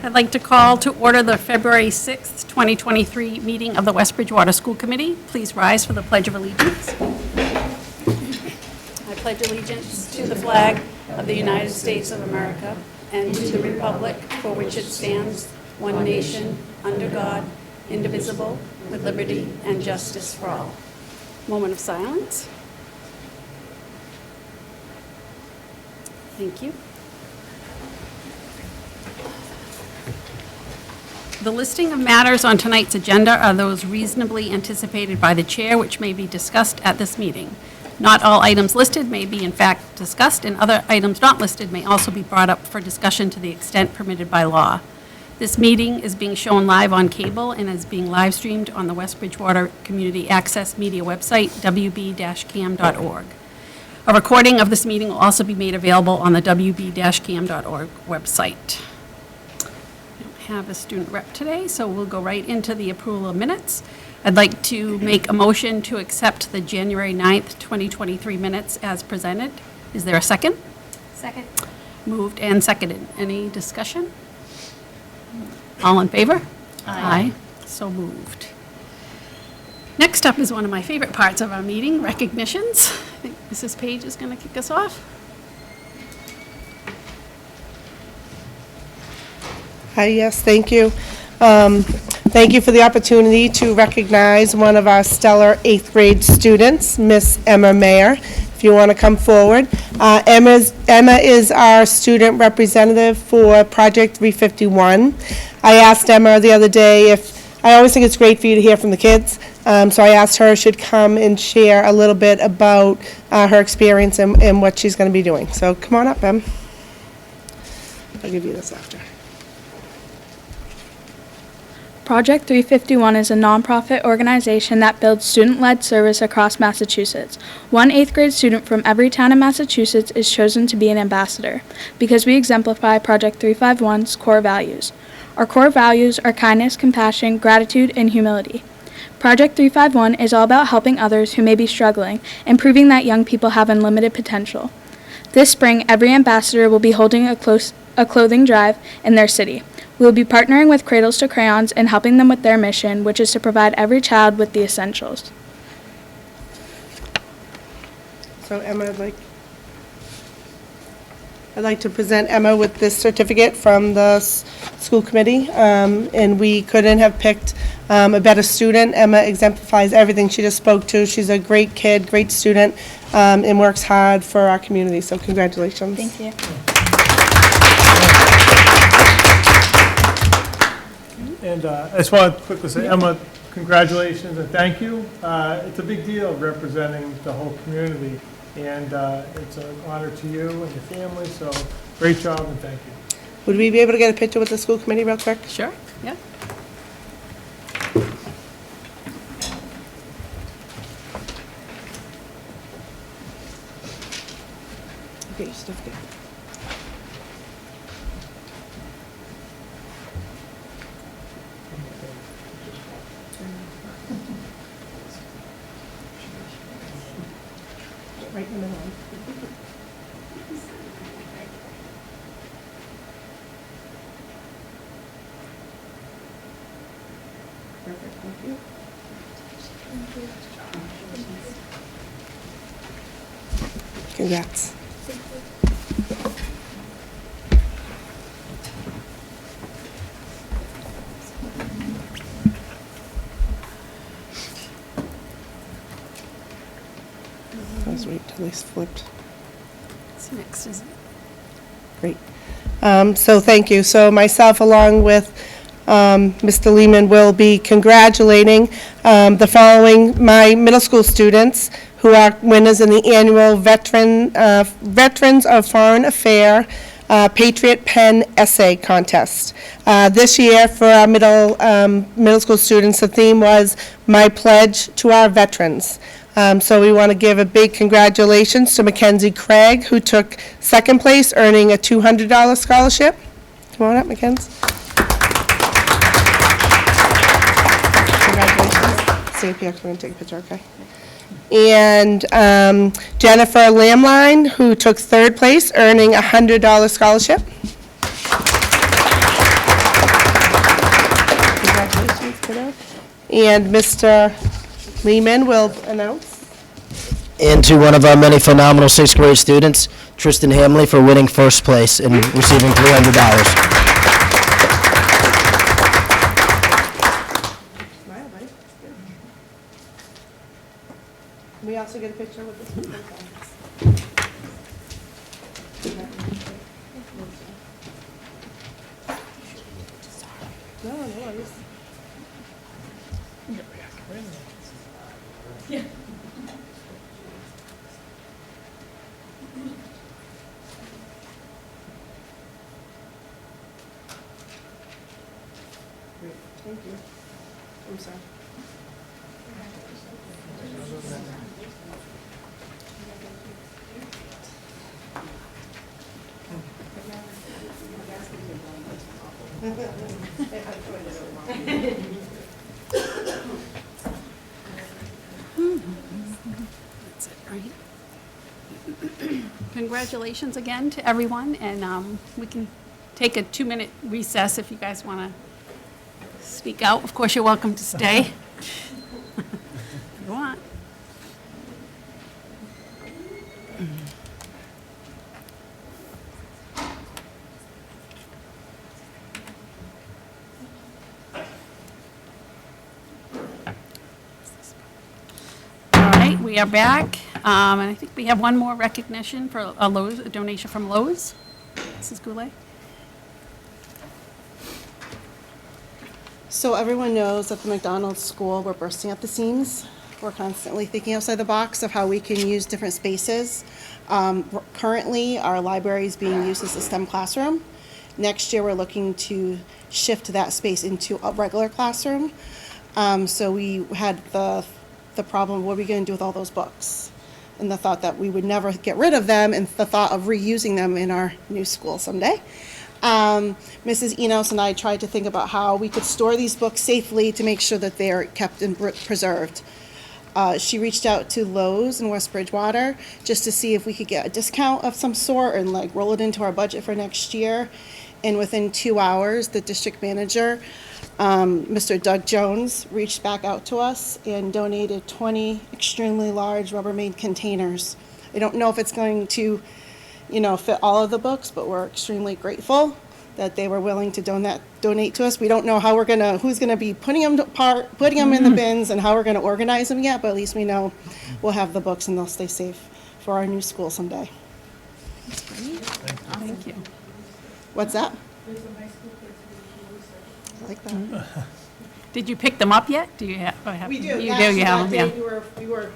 I'd like to call to order the February 6th, 2023 meeting of the West Bridgewater School Committee. Please rise for the Pledge of Allegiance. I pledge allegiance to the flag of the United States of America and to the republic for which it stands, one nation, under God, indivisible, with liberty and justice for all. Moment of silence. Thank you. The listing of matters on tonight's agenda are those reasonably anticipated by the chair, which may be discussed at this meeting. Not all items listed may be in fact discussed, and other items not listed may also be brought up for discussion to the extent permitted by law. This meeting is being shown live on cable and is being live streamed on the West Bridgewater Community Access Media website, wb-cam.org. A recording of this meeting will also be made available on the wb-cam.org website. We don't have a student rep today, so we'll go right into the approval of minutes. I'd like to make a motion to accept the January 9th, 2023 minutes as presented. Is there a second? Second. Moved and seconded. Any discussion? All in favor? Aye. So moved. Next up is one of my favorite parts of our meeting, recognitions. I think Mrs. Page is going to kick us off. Hi, yes, thank you. Thank you for the opportunity to recognize one of our stellar 8th grade students, Miss Emma Mayer. If you want to come forward. Emma is our student representative for Project 351. I asked Emma the other day I always think it's great for you to hear from the kids, so I asked her if she'd come and share a little bit about her experience and what she's going to be doing. So come on up, Em. I'll give you this after. Project 351 is a nonprofit organization that builds student-led service across Massachusetts. One 8th grade student from every town in Massachusetts is chosen to be an ambassador because we exemplify Project 351's core values. Our core values are kindness, compassion, gratitude, and humility. Project 351 is all about helping others who may be struggling and proving that young people have unlimited potential. This spring, every ambassador will be holding a clothing drive in their city. We will be partnering with Cradles to Crayons and helping them with their mission, which is to provide every child with the essentials. So Emma, I'd like to present Emma with this certificate from the school committee, and we couldn't have picked a better student. Emma exemplifies everything she just spoke to. She's a great kid, great student, and works hard for our community, so congratulations. Thank you. And I just want to quickly say, Emma, congratulations and thank you. It's a big deal representing the whole community, and it's an honor to you and your family, so great job and thank you. Would we be able to get a picture with the school committee real quick? Sure, yeah. Okay, your certificate. Right in the middle. Perfect, thank you. Congrats. Let's wait till they flipped. What's next, isn't it? Great. So thank you. So myself, along with Mr. Lehman, will be congratulating the following, my middle school students who are winners in the annual Veterans of Foreign Affairs Patriot Pen Essay Contest. This year for our middle school students, the theme was My Pledge to Our Veterans. So we want to give a big congratulations to Mackenzie Craig, who took second place, earning a $200 scholarship. Come on up, Mackenzie. Congratulations. Stay up here, I'm going to take a picture, okay? And Jennifer Lamline, who took third place, earning a $100 scholarship. And Mr. Lehman will announce. And to one of our many phenomenal sixth grade students, Tristan Hamley, for winning first place and receiving $300. Smile, buddy. Can we also get a picture with this? No, no worries. Thank you. I'm sorry. That's it, right? Congratulations again to everyone, and we can take a 2-minute recess if you guys want to speak out. Of course, you're welcome to stay. If you want. All right, we are back, and I think we have one more recognition for a Lowe's, a donation from Lowe's. Mrs. Goulet? So everyone knows at the McDonald's school, we're bursting at the seams. We're constantly thinking outside the box of how we can use different spaces. Currently, our library is being used as a STEM classroom. Next year, we're looking to shift that space into a regular classroom. So we had the problem, what are we going to do with all those books? And the thought that we would never get rid of them, and the thought of reusing them in our new school someday. Mrs. Enos and I tried to think about how we could store these books safely to make sure that they're kept and preserved. She reached out to Lowe's in West Bridgewater just to see if we could get a discount of some sort and like roll it into our budget for next year. And within 2 hours, the district manager, Mr. Doug Jones, reached back out to us and donated 20 extremely large Rubbermaid containers. I don't know if it's going to, fit all of the books, but we're extremely grateful that they were willing to donate to us. We don't know who's gonna be putting them in the bins and how we're gonna organize them yet, but at least we know we'll have the books and they'll stay safe for our new school someday. Thank you. What's that? I like that. Did you pick them up yet? Do you have? We do. You Actually, do, you have that them, day yeah. we were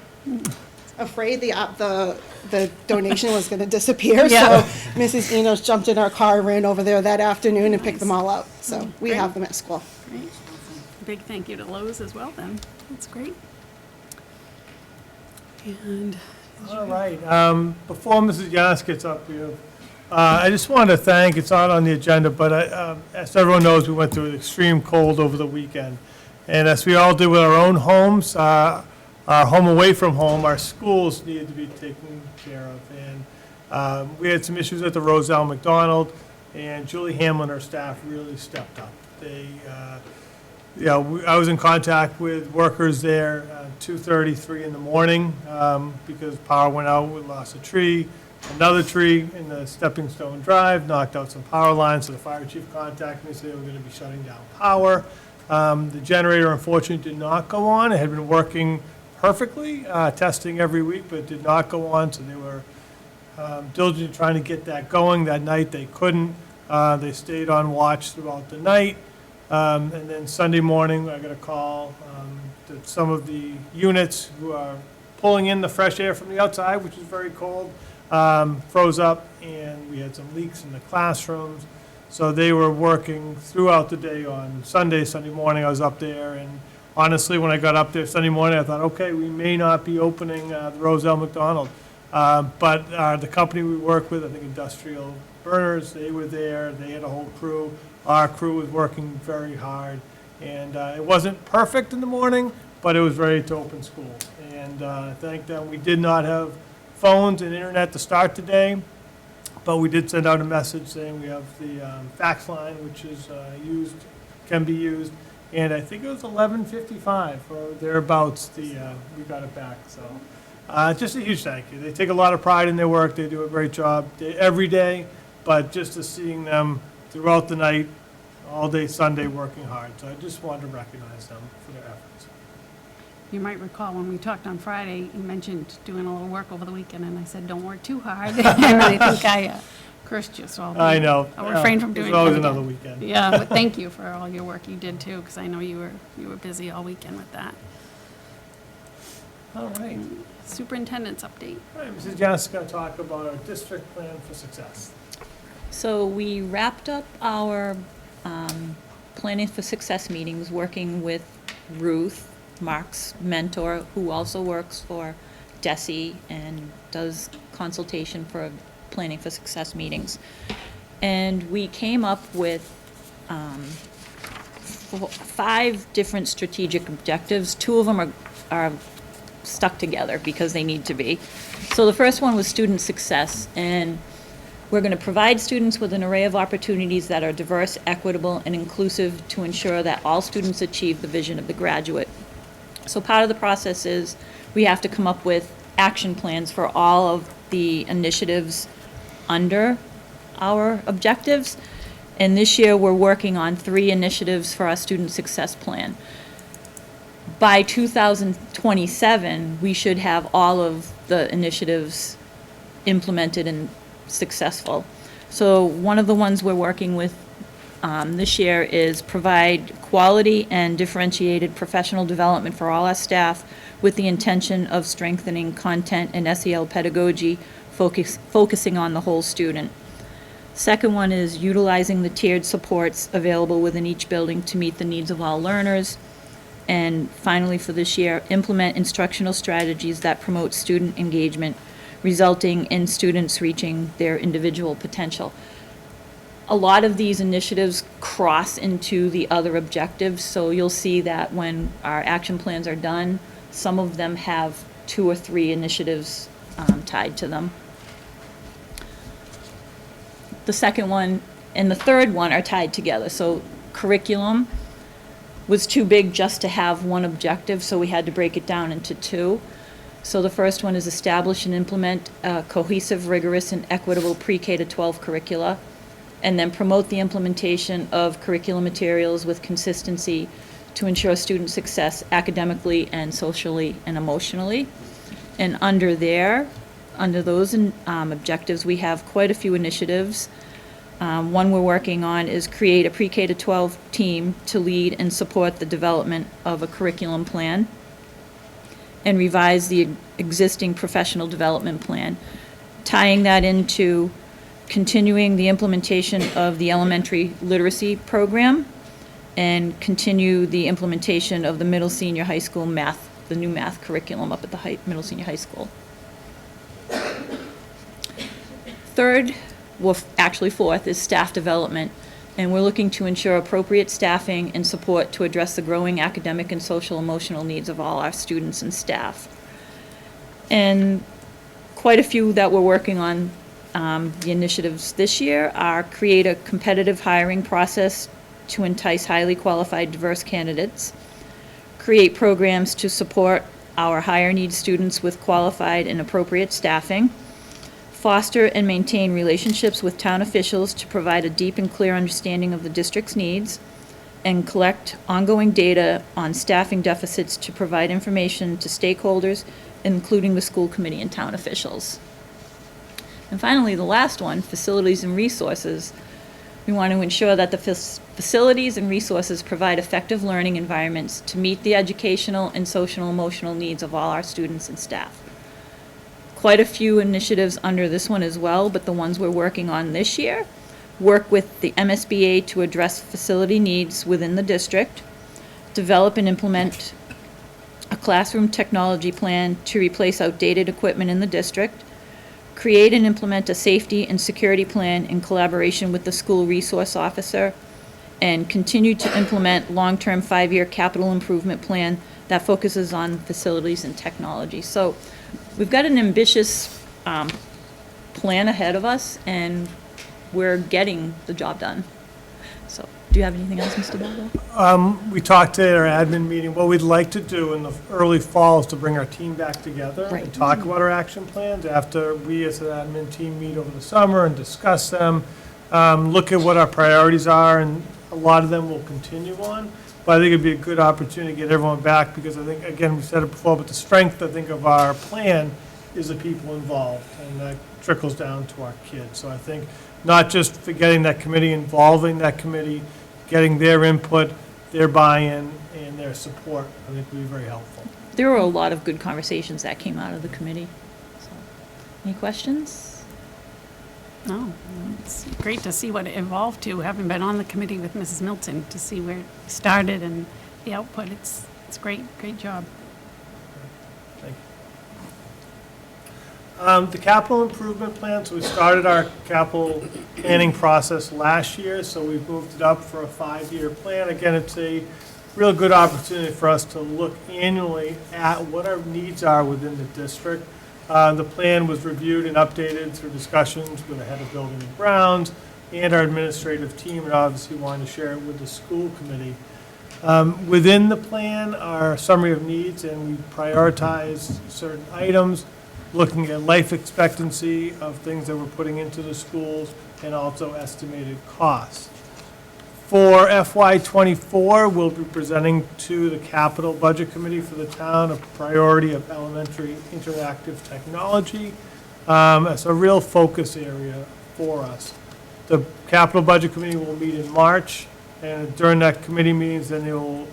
afraid the donation was going to disappear. Yeah. So Mrs. Enos jumped in our car, ran over there that afternoon and picked them all up. So we have them at school. Great. Big thank you to Lowe's as well then. That's great. And All right, before Mrs. Yanis gets up here, I just wanted to thank, it's not on the agenda, but as everyone knows, we went through an extreme cold over the weekend. And as we all did with our own homes, our home away from home, our schools needed to be taken care of. And we had some issues at the Roselle McDonald, and Julie Hamlin, our staff, really stepped up. I was in contact with workers there 2:33 in the morning because power went out. We lost a tree, another tree in the Stepping Stone Drive, knocked out some power lines. So the fire chief contacted me, said they were going to be shutting down power. The generator, unfortunately, did not go on. It had been working perfectly, testing every week, but it did not go on. So they were diligently trying to get that going. That night they couldn't. They stayed on watch throughout the night. And then Sunday morning, I got a call that some of the units who are pulling in the fresh air from the outside, which is very cold, froze up, and we had some leaks in the classrooms. So they were working throughout the day on Sunday morning. I was up there, and honestly, when I got up there Sunday morning, I thought, okay, we may not be opening the Roselle McDonald. But the company we work with, I think Industrial Burners, they were there. They had a whole crew. Our crew was working very hard, and it wasn't perfect in the morning, but it was ready to open school. And thank them. We did not have phones and internet to start the day, but we did send out a message saying we have the fax line, which is can be used, and I think it was 11:55 or thereabouts, we got it back, so. Just a huge thank you. They take a lot of pride in their work, they do a great job every day, but just to seeing them throughout the night, all day Sunday, working hard. So I just wanted to recognize them for their efforts. You might recall when we talked on Friday, you mentioned doing a little work over the weekend, and I said, don't work too hard. And I think I cursed you, so I know. I'll refrain from doing There's always that again. another weekend. Yeah, but thank you for all your work you did too, because I know you were busy all weekend with that. All right. Superintendent's update. All right, Mrs. Janice is going to talk about our district plan for success. So we wrapped up our Planning for Success meetings, working with Ruth, Mark's mentor, who also works for DESE and does consultation for Planning for Success meetings. And we came up with 5 different strategic objectives. 2 of them are stuck together because they need to be. So the first one was student success, and we're going to provide students with an array of opportunities that are diverse, equitable, and inclusive to ensure that all students achieve the vision of the graduate. So part of the process is we have to come up with action plans for all of the initiatives under our objectives. And this year, we're working on 3 initiatives for our student success plan. By 2027, we should have all of the initiatives implemented and successful. So one of the ones we're working with this year is provide quality and differentiated professional development for all our staff with the intention of strengthening content and SEL pedagogy, focusing on the whole student. Second one is utilizing the tiered supports available within each building to meet the needs of all learners. And finally, for this year, implement instructional strategies that promote student engagement, resulting in students reaching their individual potential. A lot of these initiatives cross into the other objectives, so you'll see that when our action plans are done, some of them have 2 or 3 initiatives tied to them. The second one and the third one are tied together. So curriculum was too big just to have one objective, so we had to break it down into 2. So the first one is establish and implement a cohesive, rigorous, and equitable pre-K to 12 curricula, and then promote the implementation of curriculum materials with consistency to ensure student success academically and socially and emotionally. And under those objectives, we have quite a few initiatives. One we're working on is create a pre-K to 12 team to lead and support the development of a curriculum plan and revise the existing professional development plan, tying that into continuing the implementation of the elementary literacy program and continue the implementation of the middle senior high school math, the new math curriculum up at the middle senior high school. Third, well, actually fourth, is staff development, and we're looking to ensure appropriate staffing and support to address the growing academic and social emotional needs of all our students and staff. And quite a few that we're working on, the initiatives this year are create a competitive hiring process to entice highly qualified, diverse candidates, create programs to support our higher needs students with qualified and appropriate staffing, foster and maintain relationships with town officials to provide a deep and clear understanding of the district's needs, and collect ongoing data on staffing deficits to provide information to stakeholders, including the school committee and town officials. And finally, the last one, facilities and resources. We want to ensure that the facilities and resources provide effective learning environments to meet the educational and social emotional needs of all our students and staff. Quite a few initiatives under this one as well, but the ones we're working on this year work with the MSBA to address facility needs within the district, develop and implement a classroom technology plan to replace outdated equipment in the district, create and implement a safety and security plan in collaboration with the school resource officer, and continue to implement long-term 5-year capital improvement plan that focuses on facilities and technology. So we've got an ambitious plan ahead of us, and we're getting the job done. So Do you have anything else, Mr. Belville? We talked at our admin meeting, what we'd like to do in the early fall is to bring our team back together Right. and talk about our action plans after we as an admin team meet over the summer and discuss them, look at what our priorities are, and a lot of them will continue on. But I think it'd be a good opportunity to get everyone back, because I think, again, we said it before, but the strength, I think, of our plan is the people involved, and that trickles down to our kids. So I think not just for getting that committee, involving that committee, getting their input, their buy-in, and their support, I think would be very helpful. There were a lot of good conversations that came out of the committee. So, any questions? No, it's great to see what it evolved to, having been on the committee with Mrs. Milton, to see where it started and the output. It's great, great job. Thank you. The capital improvement plan, so we started our capital planning process last year, so we've moved it up for a 5-year plan. Again, it's a real good opportunity for us to look annually at what our needs are within the district. The plan was reviewed and updated through discussions with the head of building and grounds and our administrative team, and obviously wanted to share it with the school committee. Within the plan are a summary of needs, and we prioritized certain items, looking at life expectancy of things that we're putting into the schools, and also estimated costs. For FY '24, we'll be presenting to the capital budget committee for the town a priority of elementary interactive technology as a real focus area for us. The capital budget committee will meet in March, and during that committee meetings, then they will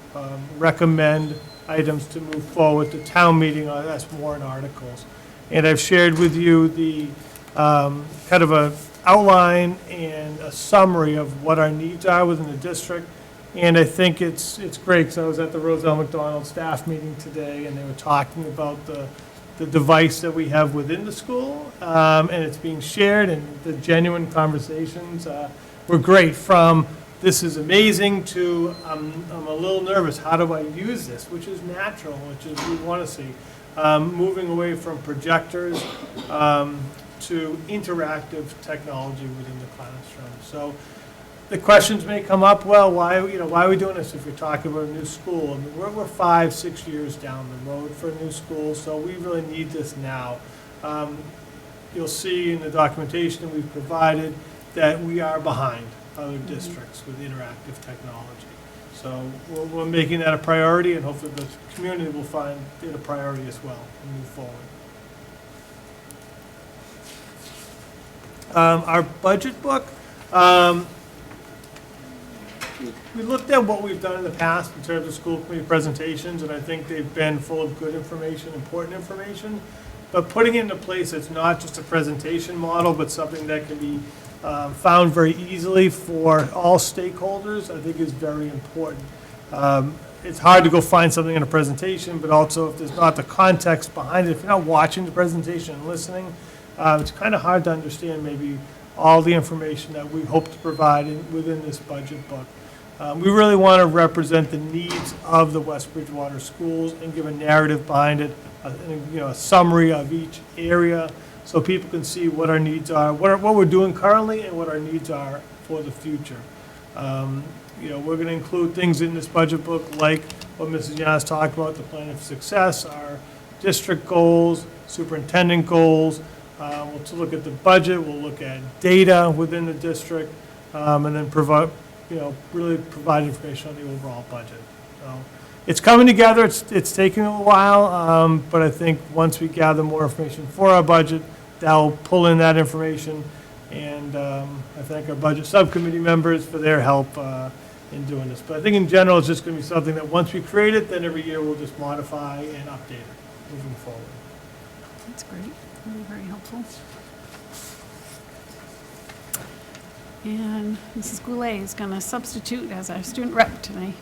recommend items to move forward to town meeting as warrant articles. And I've shared with you the kind of a outline and a summary of what our needs are within the district. And I think it's great, because I was at the Roselle McDonald staff meeting today, and they were talking about the device that we have within the school, and it's being shared, and the genuine conversations were great, from this is amazing to I'm a little nervous, how do I use this, which is natural, which is we want to see. Moving away from projectors to interactive technology within the classroom. So the questions may come up, well, why are we doing this if we're talking about a new school? I mean, we're 5-6 years down the road for a new school, so we really need this now. You'll see in the documentation that we've provided that we are behind other districts with interactive technology. So we're making that a priority, and hopefully the community will find it a priority as well and move forward. Our budget book, we looked at what we've done in the past in terms of school committee presentations, and I think they've been full of good information, important information. But putting it into place, it's not just a presentation model, but something that can be found very easily for all stakeholders, I think is very important. It's hard to go find something in a presentation, but also if there's not the context behind it, if you're not watching the presentation and listening, it's kind of hard to understand maybe all the information that we hope to provide within this budget book. We really want to represent the needs of the West Bridgewater schools and give a narrative behind it, a summary of each area, so people can see what our needs are, what we're doing currently, and what our needs are for the future. We're going to include things in this budget book like what Mrs. Yanis talked about, the plan of success, our district goals, superintendent goals. We'll look at the budget, we'll look at data within the district, and then really provide information on the overall budget. So it's coming together, it's taking a while, but I think once we gather more information for our budget, that'll pull in that information, and I thank our budget subcommittee members for their help in doing this. But I think in general, it's just going to be something that once we create it, then every year we'll just modify and update it moving forward. That's great, very, very helpful. And Mrs. Goulet is going to substitute as our student rep today.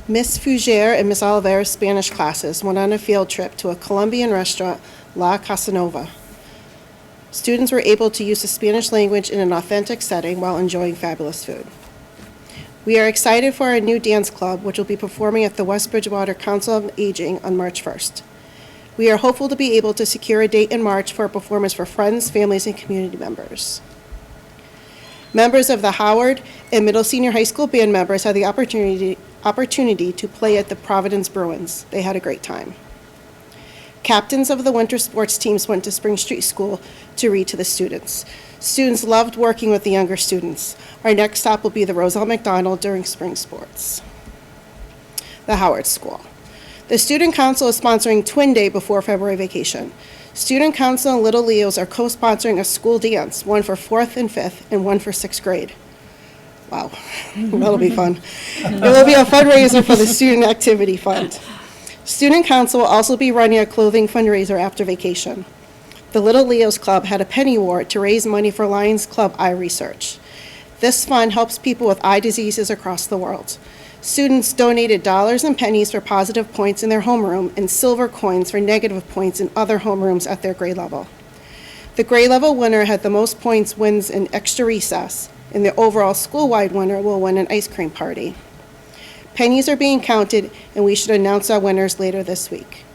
Miss Fougere and Miss Oliveira's Spanish classes went on a field trip to a Colombian restaurant, La Casanova. Students were able to use the Spanish language in an authentic setting while enjoying fabulous food. We are excited for our new dance club, which will be performing at the West Bridgewater Council of Aging on March 1st. We are hopeful to be able to secure a date in March for a performance for friends, families, and community members. Members of the Howard and Middle Senior High School band members had the opportunity to play at the Providence Bruins. They had a great time. Captains of the winter sports teams went to Spring Street School to read to the students. Students loved working with the younger students. Our next stop will be the Roselle McDonald during spring sports. The Howard School. The Student Council is sponsoring Twin Day before February vacation. Student Council and Little Leos are co-sponsoring a school dance, one for 4th and 5th and one for 6th grade. Wow, that'll be fun. It will be a fundraiser for the Student Activity Fund. Student Council will also be running a clothing fundraiser after vacation. The Little Leos Club had a penny award to raise money for Lions Club Eye Research. This fund helps people with eye diseases across the world. Students donated dollars and pennies for positive points in their homeroom and silver coins for negative points in other homerooms at their grade level. The grade level winner had the most points wins in extra recess, and the overall school-wide winner will win an ice cream party. Pennies are being counted, and we should announce our winners later this week.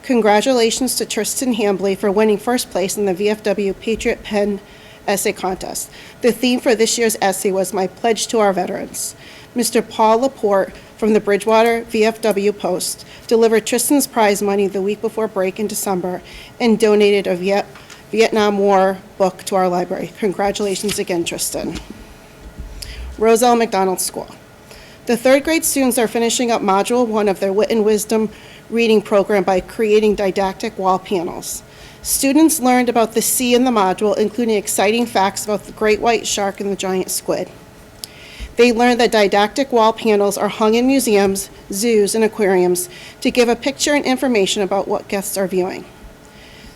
Congratulations to Tristan Hambley for winning first place in the VFW Patriot Pen Essay Contest. The theme for this year's essay was My Pledge to Our Veterans. Mr. Paul Laporte from the Bridgewater VFW Post delivered Tristan's prize money the week before break in December and donated a Vietnam War book to our library. Congratulations again, Tristan. Roselle McDonald School. The 3rd grade students are finishing up Module 1 of their Wit and Wisdom reading program by creating didactic wall panels. Students learned about the sea in the module, including exciting facts about the great white shark and the giant squid. They learned that didactic wall panels are hung in museums, zoos, and aquariums to give a picture and information about what guests are viewing.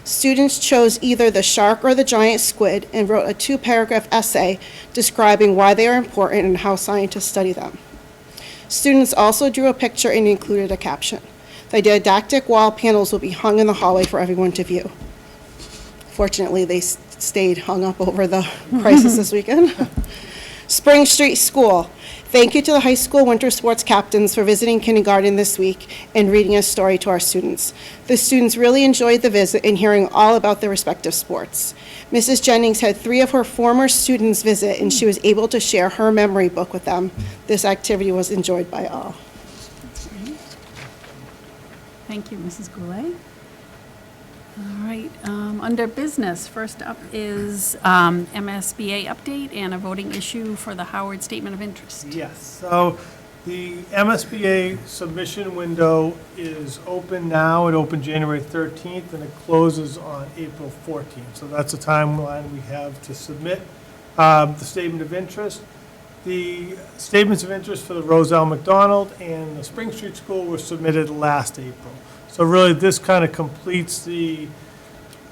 Students chose either the shark or the giant squid and wrote a 2-paragraph essay describing why they are important and how scientists study them. Students also drew a picture and included a caption. The didactic wall panels will be hung in the hallway for everyone to view. Fortunately, they stayed hung up over the crisis this weekend. Spring Street School. Thank you to the high school winter sports captains for visiting kindergarten this week and reading a story to our students. The students really enjoyed the visit and hearing all about their respective sports. Mrs. Jennings had 3 of her former students visit, and she was able to share her memory book with them. This activity was enjoyed by all. Thank you, Mrs. Goulet. All right, under business, first up is MSBA update and a voting issue for the Howard Statement of Interest. Yes, so the MSBA submission window is open now. It opened January 13th, and it closes on April 14th. So that's the timeline we have to submit the statement of interest. The statements of interest for the Roselle McDonald and the Spring Street School were submitted last April. So really, this kind of completes the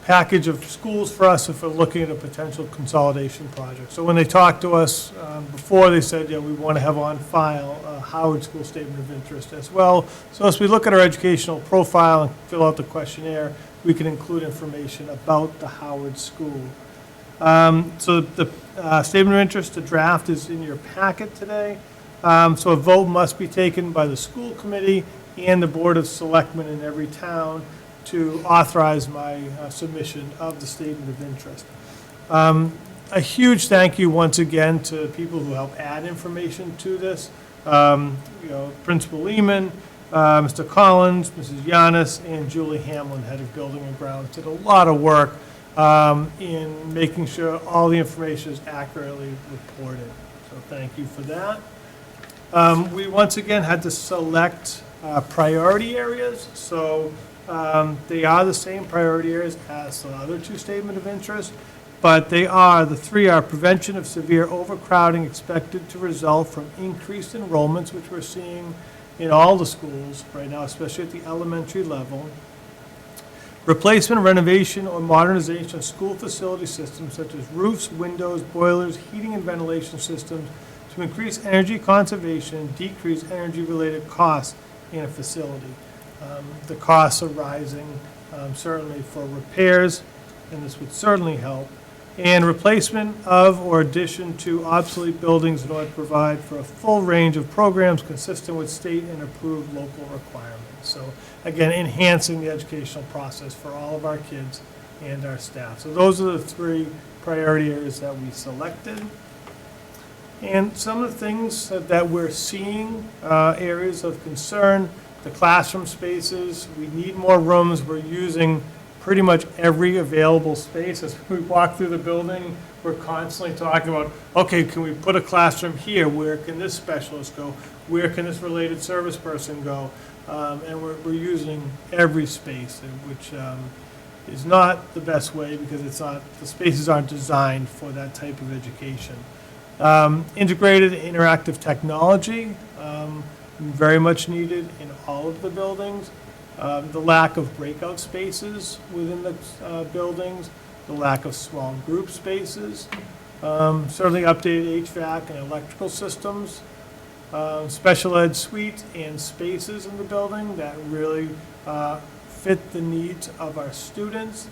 package of schools for us if we're looking at a potential consolidation project. So when they talked to us before, they said, yeah, we want to have on file a Howard School Statement of Interest as well. So as we look at our educational profile and fill out the questionnaire, we can include information about the Howard School. So the Statement of Interest, the draft is in your packet today. So a vote must be taken by the school committee and the Board of Selectmen in every town to authorize my submission of the Statement of Interest. A huge thank you once again to people who help add information to this. Principal Lehman, Mr. Collins, Mrs. Yanis, and Julie Hamlin, head of Building and Grounds, did a lot of work in making sure all the information is accurately reported. So thank you for that. We once again had to select priority areas. So they are the same priority areas as the other 2 statement of interest, but the 3 are prevention of severe overcrowding expected to result from increased enrollments, which we're seeing in all the schools right now, especially at the elementary level. Replacement, renovation, or modernization of school facility systems such as roofs, windows, boilers, heating and ventilation systems to increase energy conservation, decrease energy-related costs in a facility. The costs are rising, certainly for repairs, and this would certainly help. and replacement of or addition to obsolete buildings in order to provide for a full range of programs consistent with state and approved local requirements. So again, enhancing the educational process for all of our kids and our staff. So those are the three priority areas that we selected. And some of the things that we're seeing, areas of concern, the classroom spaces, we need more rooms. We're using pretty much every available space. As we walk through the building, we're constantly talking about, okay, can we put a classroom here? Where can this specialist go? Where can this related service person go? And we're using every space, which is not the best way because it's not, the spaces aren't designed for that type of education. Integrated interactive technology, very much needed in all of the buildings. The lack of breakout spaces within the buildings, the lack of small group spaces, certainly updated HVAC and electrical systems, special ed suites and spaces in the building that really fit the needs of our students,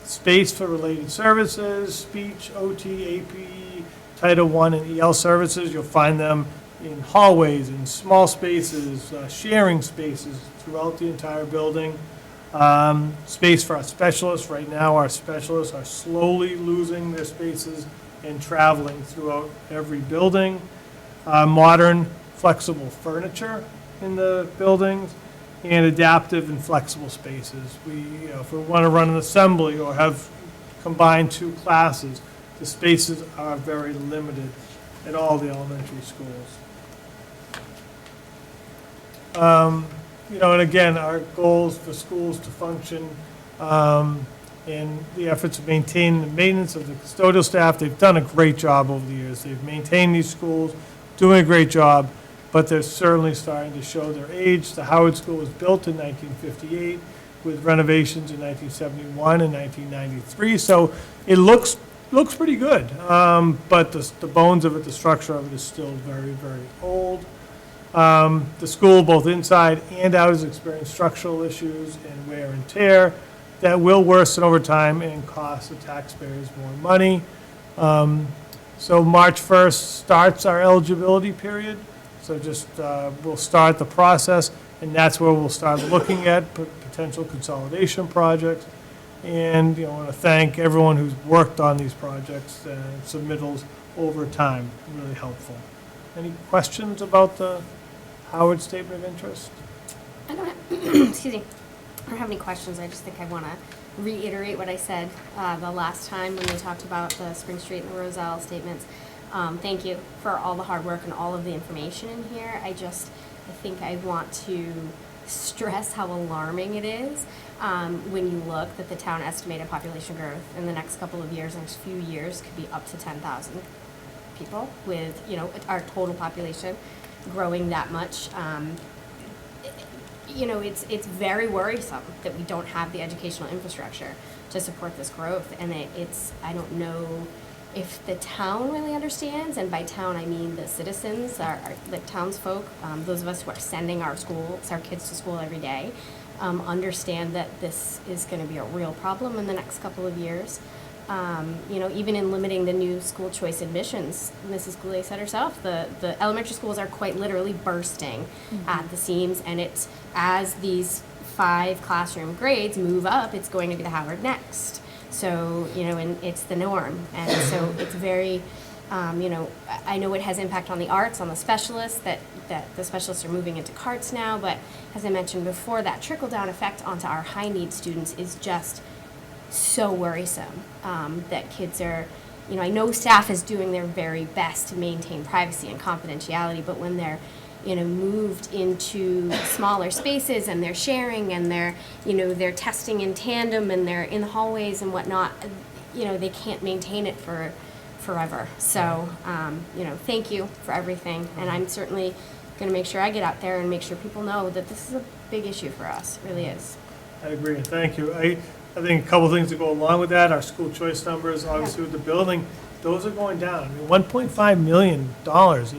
space for related services, speech, OT, AP, Title I and EL services. You'll find them in hallways, in small spaces, sharing spaces throughout the entire building. Space for our specialists. Right now, our specialists are slowly losing their spaces and traveling throughout every building. Modern, flexible furniture in the buildings, and adaptive and flexible spaces. If we want to run an assembly or have combined two classes, the spaces are very limited at all the elementary schools. And again, our goals for schools to function, and the efforts to maintain the maintenance of the custodial staff, they've done a great job over the years. They've maintained these schools, doing a great job, but they're certainly starting to show their age. The Howard School was built in 1958 with renovations in 1971 and 1993, so it looks pretty good, but the bones of it, the structure of it is still very, very old. The school, both inside and out, has experienced structural issues and wear and tear that will worsen over time and cost the taxpayers more money. So March 1st starts our eligibility period. So just we'll start the process, and that's where we'll start looking at potential consolidation projects. And I want to thank everyone who's worked on these projects and submittals over time. Really helpful. Any questions about the Howard Statement of Interest? I don't have, excuse me, I don't have any questions. I just think I want to reiterate what I said the last time when we talked about the Spring Street and the Roselle statements. Thank you for all the hard work and all of the information in here. I think I want to stress how alarming it is when you look that the town estimated population growth in the next couple of years, next few years, could be up to 10,000 people with, our total population growing that much. It's very worrisome that we don't have the educational infrastructure to support this growth. And I don't know if the town really understands, and by town I mean the citizens, the townsfolk, those of us who are sending our kids to school every day, understand that this is going to be a real problem in the next couple of years. Even in limiting the new school choice admissions, Mrs. Goulet said herself, the elementary schools are quite literally bursting at the seams, and it's as these 5 classroom grades move up, it's going to be the Howard next. So, and it's the norm. And so it's very, I know it has impact on the arts, on the specialists, that the specialists are moving into CARTs now, but as I mentioned before, that trickle-down effect onto our high-need students is just so worrisome, that kids are, I know staff is doing their very best to maintain privacy and confidentiality, but when they're, moved into smaller spaces and they're sharing and they're testing in tandem and they're in the hallways and whatnot, they can't maintain it for forever. So, thank you for everything. And I'm certainly going to make sure I get out there and make sure people know that this is a big issue for us. It really is. I agree. Thank you. I think a couple things to go along with that. Our school choice numbers, obviously with the building, those are going down. $1.5 million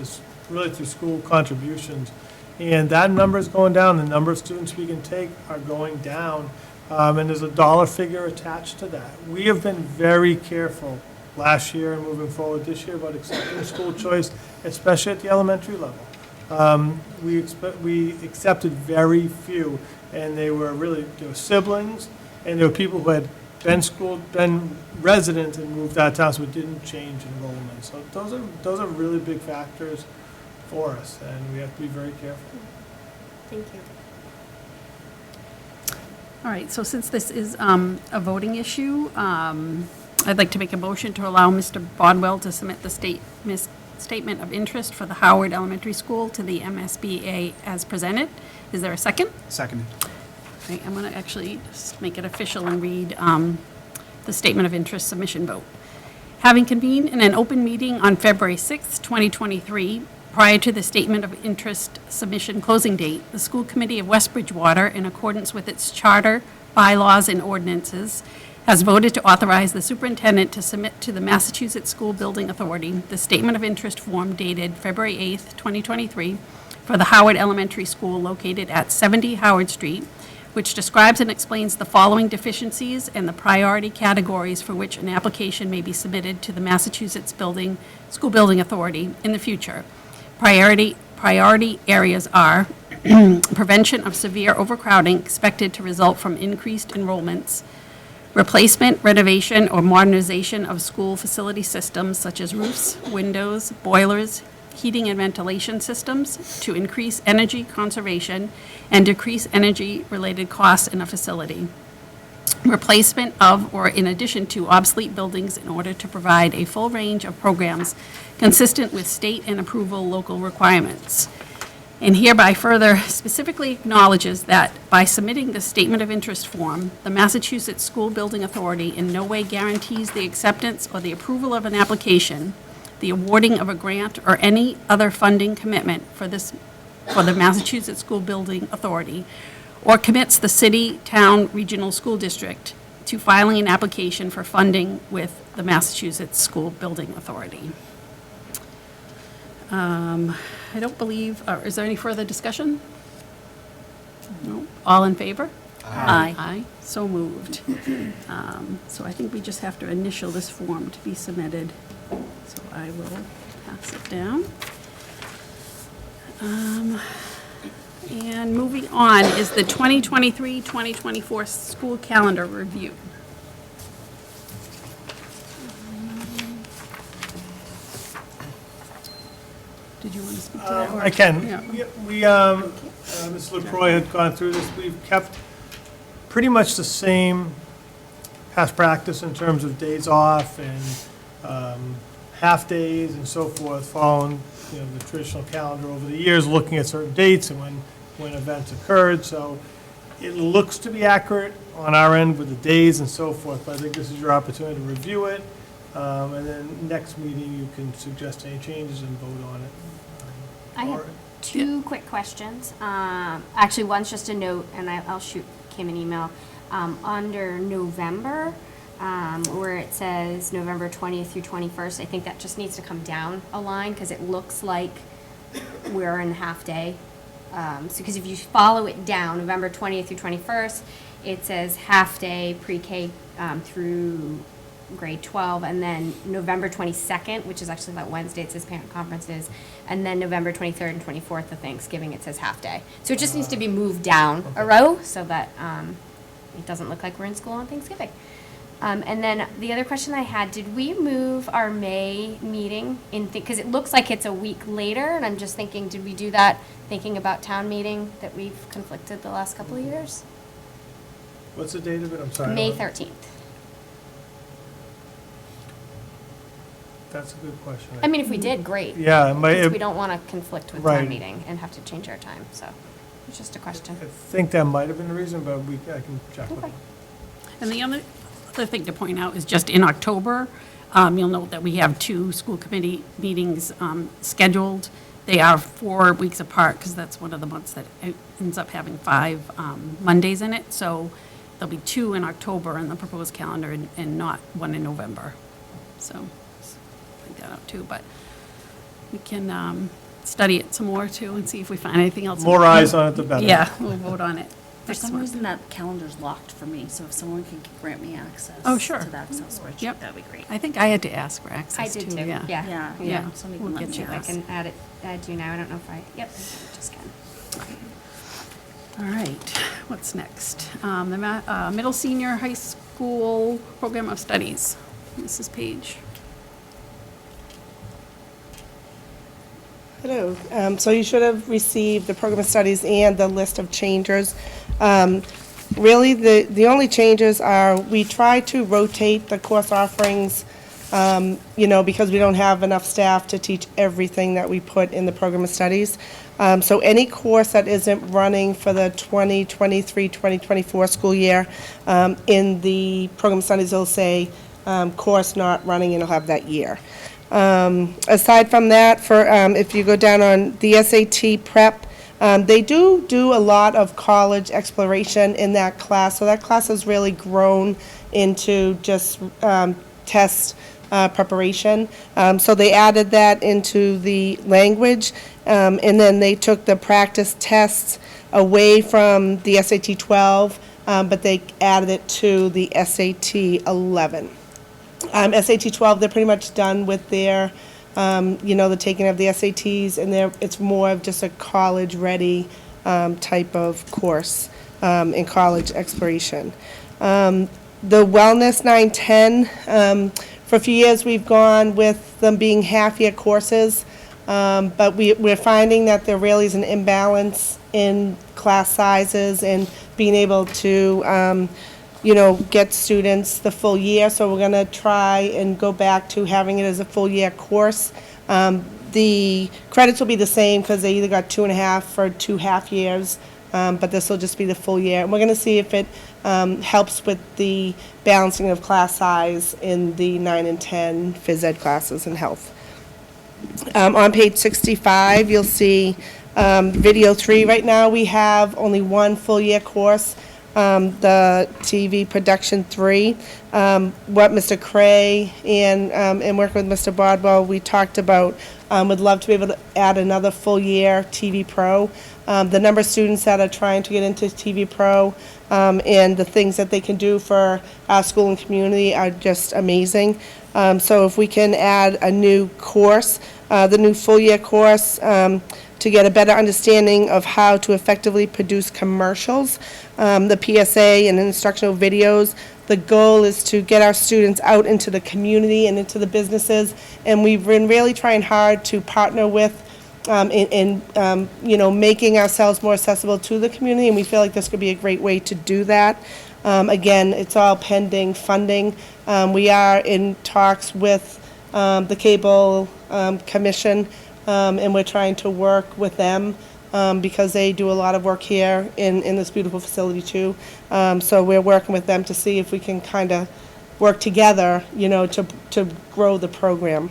is really through school contributions. And that number is going down. The number of students we can take are going down. And there's a dollar figure attached to that. We have been very careful last year and moving forward this year about accepting school choice, especially at the elementary level. We accepted very few, and they were siblings, and there were people who had been residents and moved out of town, so it didn't change enrollment. So those are really big factors for us, and we have to be very careful. Thank you. All right, so since this is a voting issue, I'd like to make a motion to allow Mr. Bodwell to submit the statement of interest for the Howard Elementary School to the MSBA as presented. Is there a second? Seconded. Right, I'm going to actually just make it official and read the statement of interest submission vote. Having convened in an open meeting on February 6th, 2023, prior to the statement of interest submission closing date, the school committee of West Bridgewater, in accordance with its charter, bylaws, and ordinances, has voted to authorize the superintendent to submit to the Massachusetts School Building Authority the statement of interest form dated February 8th, 2023, for the Howard Elementary School located at 70 Howard Street, which describes and explains the following deficiencies and the priority categories for which an application may be submitted to the Massachusetts School Building Authority in the future. Priority areas are prevention of severe overcrowding expected to result from increased enrollments, replacement, renovation, or modernization of school facility systems such as roofs, windows, boilers, heating and ventilation systems to increase energy conservation and decrease energy-related costs in a facility. Replacement of or in addition to obsolete buildings in order to provide a full range of programs consistent with state and approval local requirements. And hereby further specifically acknowledges that by submitting the statement of interest form, the Massachusetts School Building Authority in no way guarantees the acceptance or the approval of an application, the awarding of a grant, or any other funding commitment for the Massachusetts School Building Authority, or commits the city, town, regional school district to filing an application for funding with the Massachusetts School Building Authority. I don't believe, is there any further discussion? No? All in favor? Aye. Aye, so moved. So I think we just have to initial this form to be submitted. So I will pass it down. And moving on is the 2023-2024 school calendar review. Did you want to speak to that? or- I can. Yeah. Ms. LaCroix had gone through this. We've kept pretty much the same past practice in terms of days off and half-days and so forth, following, the traditional calendar over the years, looking at certain dates and when events occurred. So it looks to be accurate on our end with the days and so forth, but I think this is your opportunity to review it. And then next meeting, you can suggest any changes and vote on it. I have two quick questions. Actually, one's just a note, and I'll shoot Kim an email. Under November, where it says November 20th through 21st, I think that just needs to come down a line because it looks like we're in half day. Because if you follow it down, November 20th through 21st, it says half day pre-K through grade 12, and then November 22nd, which is actually that Wednesday, it says parent conferences, and then November 23rd and 24th of Thanksgiving, it says half day. So it just needs to be moved down a row so that it doesn't look like we're in school on Thanksgiving. And then the other question I had, did we move our May meeting in, because it looks like it's a week later, and I'm just thinking, did we do that thinking about town meeting that we've conflicted the last couple of years? What's the date of it? I'm sorry. May 13th. That's a good question. I mean, if we did, great. Yeah, Because we don't want to conflict with Right. town meeting and have to change our time, so it's just a question. I think that might have been the reason, but I can check with Okay. them. And the other thing to point out is just in October, you'll note that we have 2 school committee meetings scheduled. They are 4 weeks apart because that's one of the months that ends up having 5 Mondays in it. So there'll be 2 in October in the proposed calendar and not 1 in November. So just point that out too, but we can study it some more too and see if we find anything else. More eyes on it, the better. Yeah, we'll vote on it. For some reason, that calendar's locked for me, so if someone could grant me access Oh, sure. to that Excel spreadsheet, Yep. that'd be great. I think I had to ask for I access did too, too, yeah. yeah. Yeah, somebody we'll can let get me you I ask. can add you now, I don't know if yep, just can. All right, what's next? The middle senior high school program of studies. Mrs. Page. Hello. So you should have received the program of studies and the list of changes. Really, the only changes are we try to rotate the course offerings, because we don't have enough staff to teach everything that we put in the program of studies. So any course that isn't running for the 2023-2024 school year, in the program of studies, it'll say course not running, and it'll have that year. Aside from that, if you go down on the SAT prep, they do a lot of college exploration in that class, so that class has really grown into just test preparation. So they added that into the language, and then they took the practice tests away from the SAT 12, but they added it to the SAT 11. SAT 12, they're pretty much done with their, the taking of the SATs, and it's more of just a college-ready type of course in college exploration. The Wellness 910, for a few years we've gone with them being half-year courses, but we're finding that there really is an imbalance in class sizes and being able to get students the full year, so we're gonna try and go back to having it as a full year course. The credits will be the same, because they either got 2.5 for 2 half years, but this will just be the full year. And we're gonna see if it helps with the balancing of class size in the 9 and 10 phys ed classes and health. On page 65, you'll see video 3. Right now, we have only one full year course, the TV Production 3. What Mr. Cray and working with Mr. Bodwell, we talked about, would love to be able to add another full year TV Pro. The number of students that are trying to get into TV Pro and the things that they can do for our school and community are just amazing. So if we can add a new course, the new full year course, to get a better understanding of how to effectively produce commercials, the PSA and instructional videos. The goal is to get our students out into the community and into the businesses, and we've been really trying hard to partner with in making ourselves more accessible to the community, and we feel like this could be a great way to do that. Again, it's all pending funding. We are in talks with the Cable Commission, and we're trying to work with them because they do a lot of work here in this beautiful facility too. So we're working with them to see if we can kind of work together, to grow the program.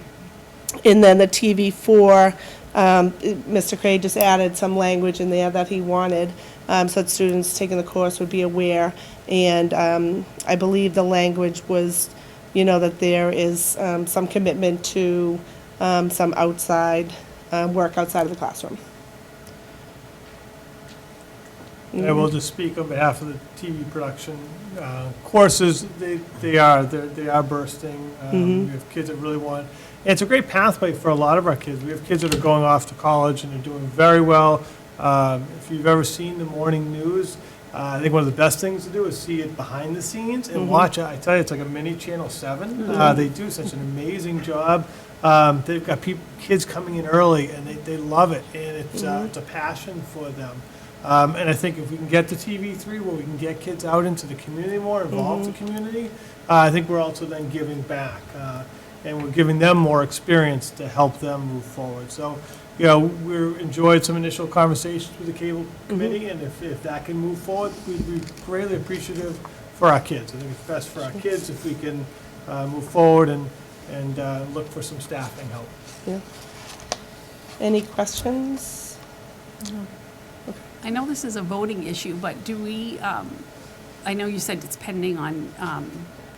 And then the TV4, Mr. Craig just added some language in there that he wanted, so that students taking the course would be aware. And I believe the language was, that there is some commitment to some outside work outside of the classroom. I will just speak on behalf of the TV production courses. They are bursting. We have kids that really want. And it's a great pathway for a lot of our kids. We have kids that are going off to college and they're doing very well. If you've ever seen the morning news, I think one of the best things to do is see it behind the scenes and watch it. I tell you, it's like a mini Channel 7. They do such an amazing job. They've got kids coming in early, and they love it, and it's a passion for them. And I think if we can get to TV3, where we can get kids out into the community more, involved in the community, I think we're also then giving back. And we're giving them more experience to help them move forward. So, we enjoyed some initial conversations with the Cable Committee, and if that can move forward, we'd be greatly appreciative for our kids. I think it's best for our kids if we can move forward and look for some staffing help. Yeah. Any questions? I know this is a voting issue, but do we, I know you said it's pending on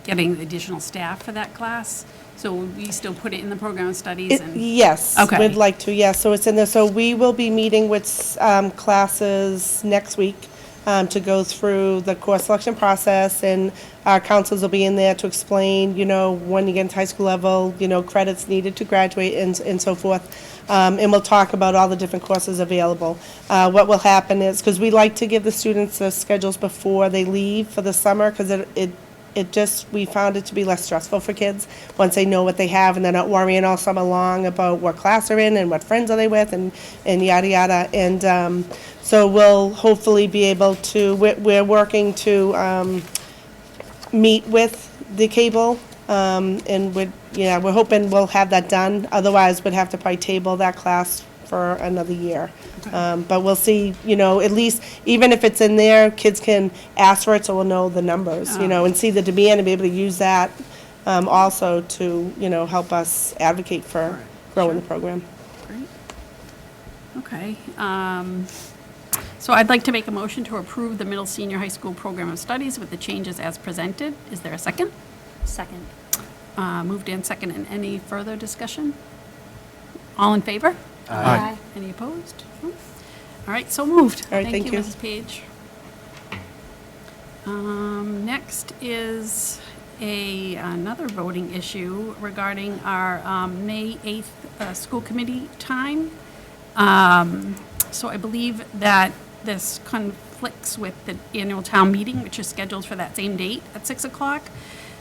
getting additional staff for that class, so would we still put it in the program of studies? Yes, Okay. we'd like to, yes, so it's in there. So we will be meeting with classes next week to go through the course selection process, and our counselors will be in there to explain, when you get into high school level, credits needed to graduate and so forth. And we'll talk about all the different courses available. What will happen is, because we like to give the students the schedules before they leave for the summer, because we found it to be less stressful for kids once they know what they have, and they're not worrying all summer long about what class they're in and what friends are they with and yada yada. And so we'll hopefully be able to, we're working to meet with the cable, and we're hoping we'll have that done. Otherwise, we'd have to probably table that class for another year. But we'll see, at least, even if it's in there, kids can ask for it, so we'll know the numbers, and see the demand and be able to use that also to, help us advocate for growing the program. Great. Okay. So I'd like to make a motion to approve the middle senior high school program of studies with the changes as presented. Is there a second? Second. Moved and second. And any further discussion? All in favor? Aye. Any opposed? No? All right, so moved. All right, thank you. Mrs. Page. Next is another voting issue regarding our May 8th school committee time. So I believe that this conflicts with the annual town meeting, which is scheduled for that same date at 6 o'clock.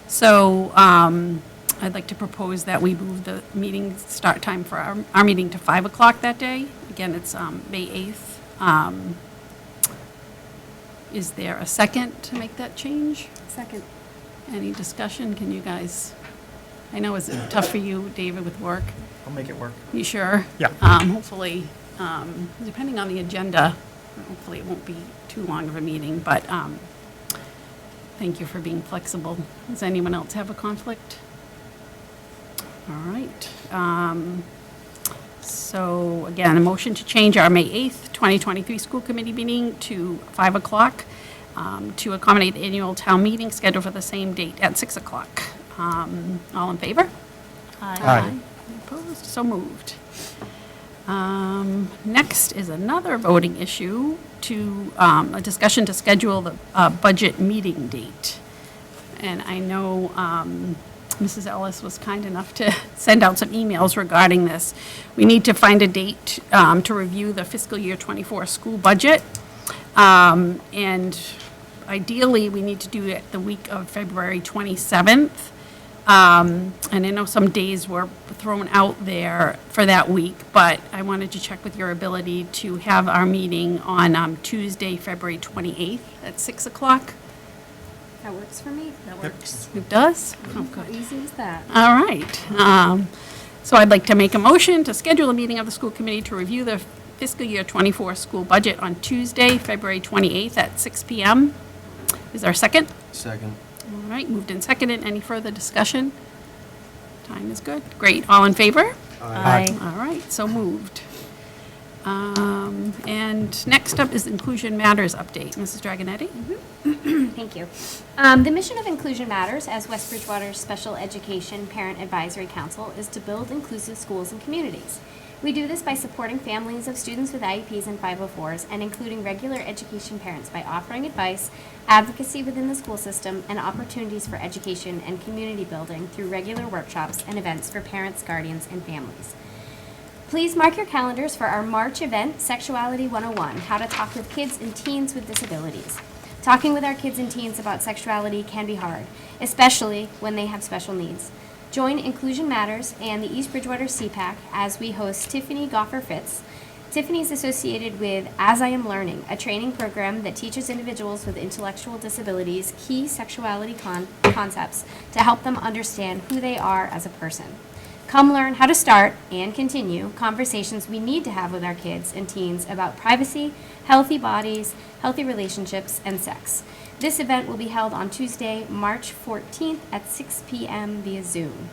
So I'd like to propose that we move the meeting start time for our meeting to 5 o'clock that day. Again, it's May 8th. Is there a second to make that change? Second. Any discussion? Can you guys, I know it's tough for you, David, with work. I'll make it work. You sure? Yeah. Hopefully, depending on the agenda, hopefully it won't be too long of a meeting, but thank you for being flexible. Does anyone else have a conflict? All right. So again, a motion to change our May 8th, 2023 school committee meeting to 5 o'clock to accommodate the annual town meeting scheduled for the same date at 6 o'clock. All in favor? Aye. Any opposed? So moved. Next is another voting issue to, a discussion to schedule the budget meeting date. And I know Mrs. Ellis was kind enough to send out some emails regarding this. We need to find a date to review the fiscal year '24 school budget. And ideally, we need to do it the week of February 27th. And I know some days were thrown out there for that week, but I wanted to check with your ability to have our meeting on Tuesday, February 28th at 6 o'clock. That works for me. That works. It does? Oh, How good. easy is that? All right. So I'd like to make a motion to schedule a meeting of the school committee to review the fiscal year '24 school budget on Tuesday, February 28th at 6 p.m. Is there a second? Second. All right, moved and seconded. Any further discussion? Time is good. Great. All in favor? Aye. All right, so moved. And next up is Inclusion Matters update. Mrs. Dragonetti? Thank you. The mission of Inclusion Matters as West Bridgewater's Special Education Parent Advisory Council is to build inclusive schools and communities. We do this by supporting families of students with IEPs and 504s and including regular education parents by offering advice, advocacy within the school system, and opportunities for education and community building through regular workshops and events for parents, guardians, and families. Please mark your calendars for our March event, Sexuality 101, How to Talk with Kids and Teens with Disabilities. Talking with our kids and teens about sexuality can be hard, especially when they have special needs. Join Inclusion Matters and the East Bridgewater CPAC as we host Tiffany Goffer-Fitz. Tiffany is associated with As I Am Learning, a training program that teaches individuals with intellectual disabilities key sexuality concepts to help them understand who they are as a person. Come learn how to start and continue conversations we need to have with our kids and teens about privacy, healthy bodies, healthy relationships, and sex. This event will be held on Tuesday, March 14th at 6 p.m. via Zoom.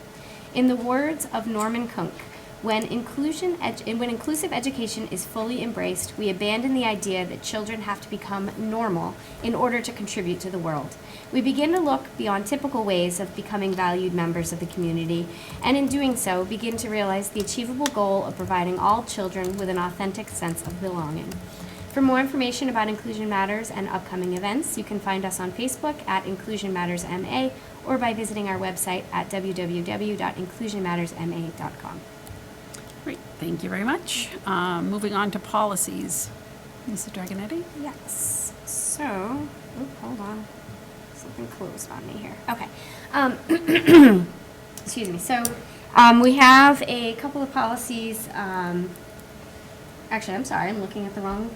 In the words of Norman Kunk, when inclusive education is fully embraced, we abandon the idea that children have to become normal in order to contribute to the world. We begin to look beyond typical ways of becoming valued members of the community, and in doing so, begin to realize the achievable goal of providing all children with an authentic sense of belonging. For more information about Inclusion Matters and upcoming events, you can find us on Facebook at Inclusion Matters MA or by visiting our website at www.inclusionmattersma.com. Great, thank you very much. Moving on to policies. Mrs. Dragonetti? Yes. So, hold on. Something closed on me here. Okay. Excuse me. So, we have a couple of policies. Actually, I'm sorry. I'm looking at the wrong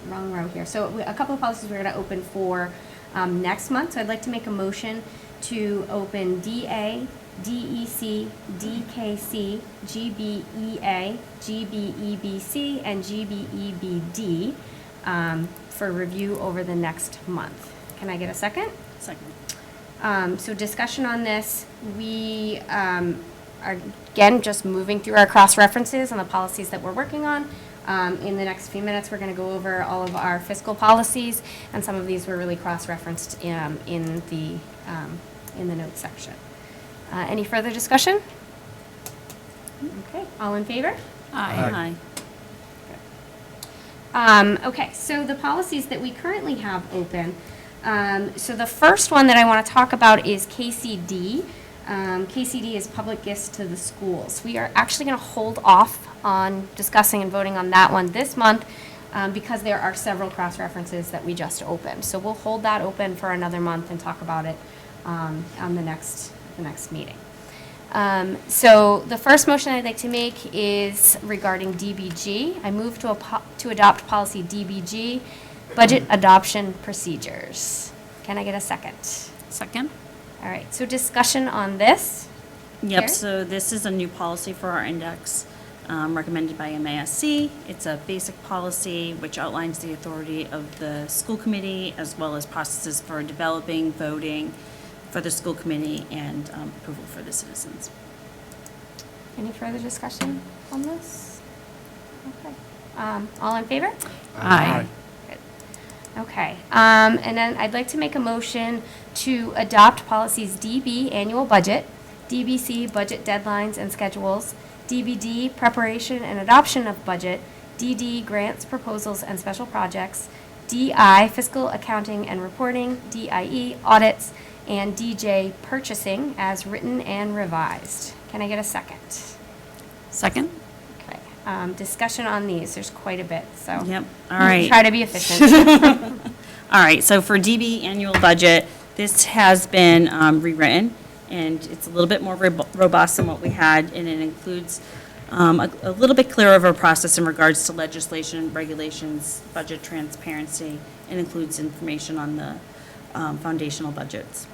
row here. So, a couple of policies we're going to open for next month. So, I'd like to make a motion to open DA, DEC, DKC, GBEA, GBEBC, and GBEBD for review over the next month. Can I get a second? Second. So discussion on this, we are, again, just moving through our cross-references on the policies that we're working on. In the next few minutes, we're going to go over all of our fiscal policies, and some of these were really cross-referenced in the notes section. Any further discussion? Okay, all in favor? Aye. Okay, so the policies that we currently have open, so the first one that I want to talk about is KCD. KCD is public gifts to the schools. We are actually going to hold off on discussing and voting on that one this month because there are several cross-references that we just opened. So we'll hold that open for another month and talk about it on the next meeting. So the first motion I'd like to make is regarding DBG. I move to adopt policy DBG, budget adoption procedures. Can I get a second? Second? All right, so discussion on this. Yep, Here? so this is a new policy for our index recommended by MASC. It's a basic policy which outlines the authority of the school committee as well as processes for developing, voting for the school committee and approval for the citizens. Any further discussion on this? Okay. All in favor? Aye. Good. Okay, and then I'd like to make a motion to adopt policies DB, annual budget, DBC, budget deadlines and schedules, DBD, preparation and adoption of budget, DD, grants, proposals, and special projects, DI, fiscal accounting and reporting, DIE, audits, and DJ, purchasing, as written and revised. Can I get a second? Second? Okay, discussion on these, there's quite a bit, so. Yep, all right. Try to be efficient. All right, so for DB annual budget, this has been rewritten, and it's a little bit more robust than what we had, and it includes a little bit clearer of a process in regards to legislation, regulations, budget transparency, and includes information on the foundational budgets.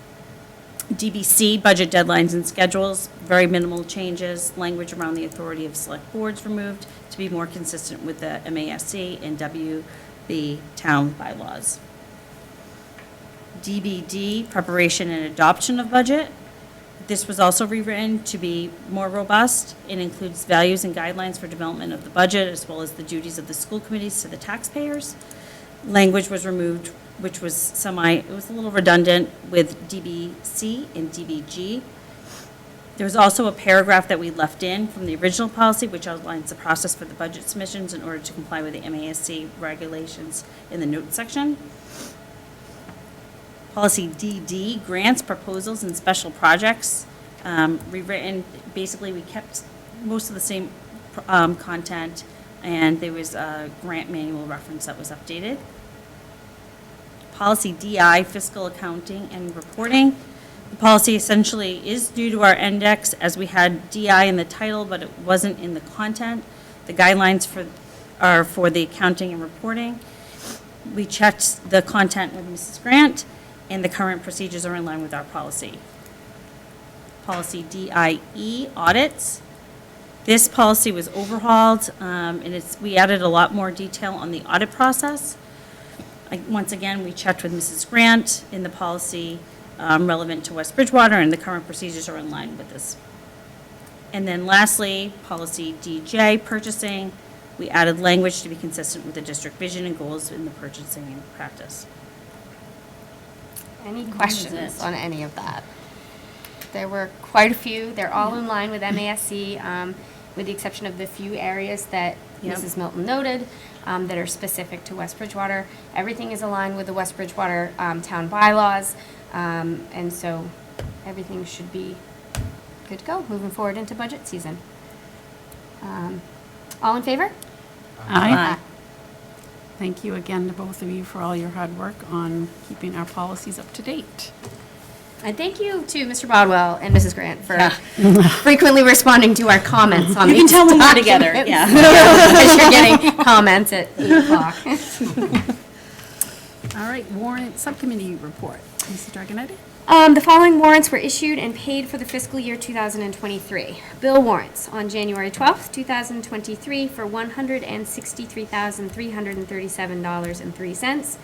DBC, budget deadlines and schedules, very minimal changes, language around the authority of select boards removed to be more consistent with the MASC and WB town bylaws. DBD, preparation and adoption of budget. This was also rewritten to be more robust. It includes values and guidelines for development of the budget as well as the duties of the school committees to the taxpayers. Language was removed, which was it was a little redundant with DBC and DBG. There was also a paragraph that we left in from the original policy, which outlines the process for the budget submissions in order to comply with the MASC regulations in the notes section. Policy DD, grants, proposals, and special projects, rewritten. Basically, we kept most of the same content, and there was a grant manual reference that was updated. Policy DI, fiscal accounting and reporting. The policy essentially is new to our index as we had DI in the title, but it wasn't in the content. The guidelines are for the accounting and reporting. We checked the content with Mrs. Grant, and the current procedures are in line with our policy. Policy DIE, audits. This policy was overhauled, and we added a lot more detail on the audit process. Once again, we checked with Mrs. Grant in the policy relevant to West Bridgewater, and the current procedures are in line with this. And then lastly, policy DJ, purchasing. We added language to be consistent with the district vision and goals in the purchasing and practice. Any questions on any of that? There were quite a few. They're all in line with MASC. with the exception of the few areas that Yep. Mrs. Milton noted, that are specific to West Bridgewater. Everything is aligned with the West Bridgewater town bylaws, and so everything should be good to go moving forward into budget season. All in favor? Aye. Thank you again to both of you for all your hard work on keeping our policies up to date. And thank you to Mr. Bodwell and Mrs. Grant for frequently responding to our comments on these can tell when we're together, documents. yeah. As you're getting comments at 8 o'clock. All right, warrant subcommittee report. Mrs. Dragonetti? The following warrants were issued and paid for the fiscal year 2023. Bill warrants on January 12th, 2023 for $163,337.03.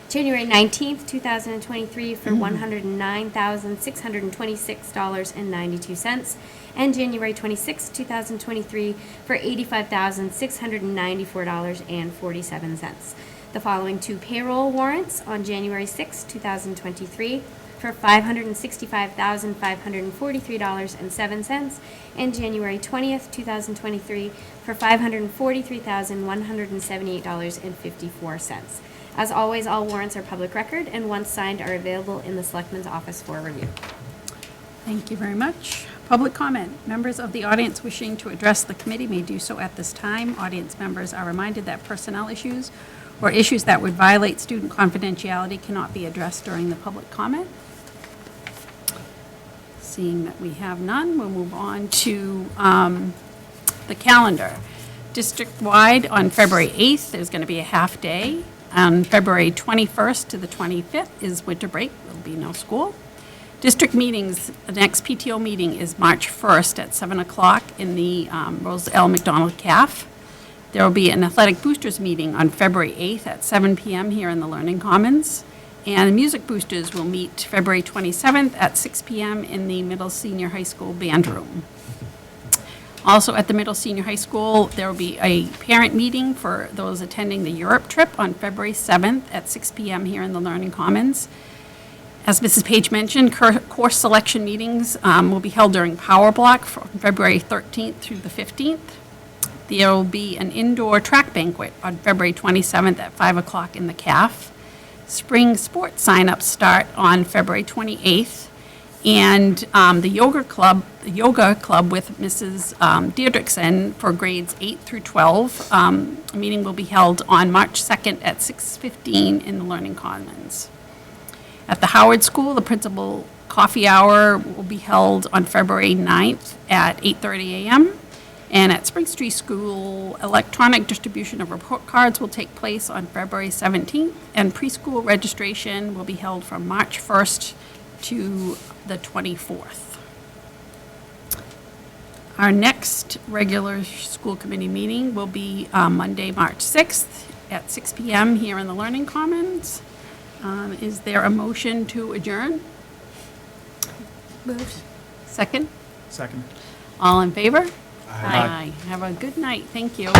January 19th, 2023 for $109,626.92. And January 26th, 2023 for $85,694.47. The following two payroll warrants on January 6th, 2023 for $565,543.07, and January 20th, 2023 for $543,178.54. As always, all warrants are public record, and once signed, are available in the Selectman's office for review. Thank you very much. Public comment. Members of the audience wishing to address the committee may do so at this time. Audience members are reminded that personnel issues or issues that would violate student confidentiality cannot be addressed during the public comment. Seeing that we have none, we'll move on to the calendar. District-wide, on February 8th, there's going to be a half-day. On February 21st to the 25th is winter break. There'll be no school. District meetings, the next PTO meeting is March 1st at 7 o'clock in the Rose L. McDonald CAF. There will be an athletic boosters meeting on February 8th at 7 p.m. here in the Learning Commons. And the music boosters will meet February 27th at 6 p.m. in the Middle Senior High School band room. Also at the Middle Senior High School, there will be a parent meeting for those attending the Europe trip on February 7th at 6 p.m. here in the Learning Commons. As Mrs. Page mentioned, course selection meetings will be held during Power Block from February 13th through the 15th. There will be an indoor track banquet on February 27th at 5 o'clock in the CAF. Spring sports sign-ups start on February 28th. And the yoga club with Mrs. Deirdrickson for grades 8 through 12, a meeting will be held on March 2nd at 6:15 in the Learning Commons. At the Howard School, the principal coffee hour will be held on February 9th at 8:30 a.m. And at Spring Street School, electronic distribution of report cards will take place on February 17th, and preschool registration will be held from March 1st to the 24th. Our next regular school committee meeting will be Monday, March 6th at 6 p.m. here in the Learning Commons. Is there a motion to adjourn? Moved. Second? Second. All in favor? Aye. Have a good night. Thank you.